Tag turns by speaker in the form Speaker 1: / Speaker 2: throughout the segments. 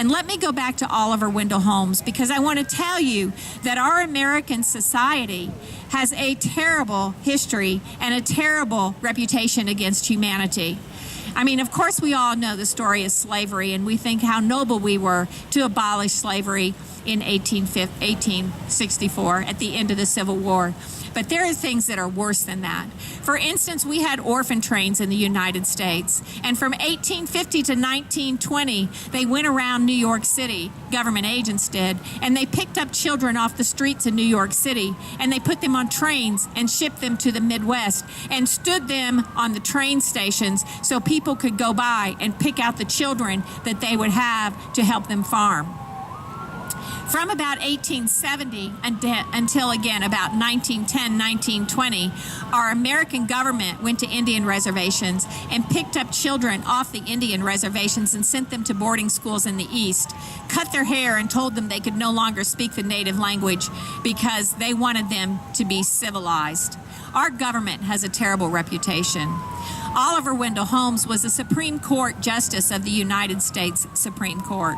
Speaker 1: And let me go back to Oliver Wendell Holmes, because I want to tell you that our American society has a terrible history and a terrible reputation against humanity. I mean, of course, we all know the story of slavery, and we think how noble we were to abolish slavery in 1864 at the end of the Civil War. But there are things that are worse than that. For instance, we had orphan trains in the United States, and from 1850 to 1920, they went around New York City, government agents did, and they picked up children off the streets in New York City, and they put them on trains and shipped them to the Midwest and stood them on the train stations so people could go by and pick out the children that they would have to help them farm. From about 1870 until, again, about 1910, 1920, our American government went to Indian reservations and picked up children off the Indian reservations and sent them to boarding schools in the East, cut their hair and told them they could no longer speak the native language because they wanted them to be civilized. Our government has a terrible reputation. Oliver Wendell Holmes was a Supreme Court Justice of the United States Supreme Court.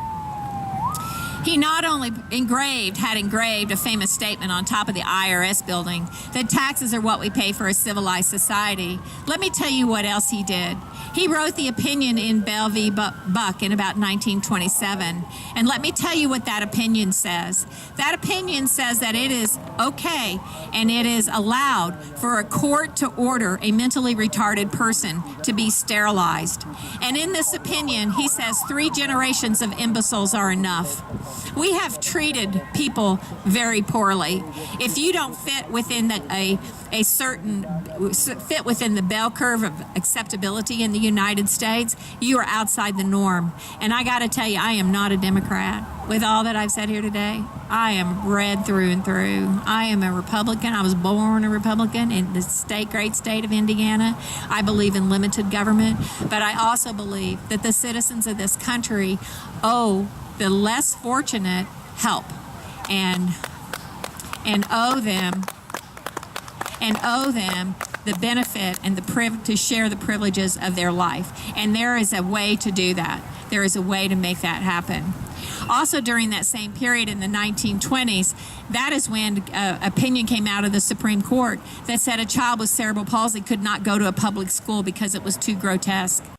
Speaker 1: He not only had engraved a famous statement on top of the IRS building that taxes are what we pay for a civilized society. Let me tell you what else he did. He wrote the opinion in Bell v. Buck in about 1927. And let me tell you what that opinion says. That opinion says that it is okay and it is allowed for a court to order a mentally retarded person to be sterilized. And in this opinion, he says 3 generations of imbeciles are enough. We have treated people very poorly. If you don't fit within fit within the bell curve of acceptability in the United States, you are outside the norm. And I got to tell you, I am not a Democrat. With all that I've said here today, I am red through and through. I am a Republican. I was born a Republican in the great state of Indiana. I believe in limited government, but I also believe that the citizens of this country owe the less fortunate help and owe them the benefit and to share the privileges of their life. And there is a way to do that. There is a way to make that happen. Also, during that same period in the 1920s, that is when opinion came out of the Supreme Court that said a child with cerebral palsy could not go to a public school because it was too grotesque.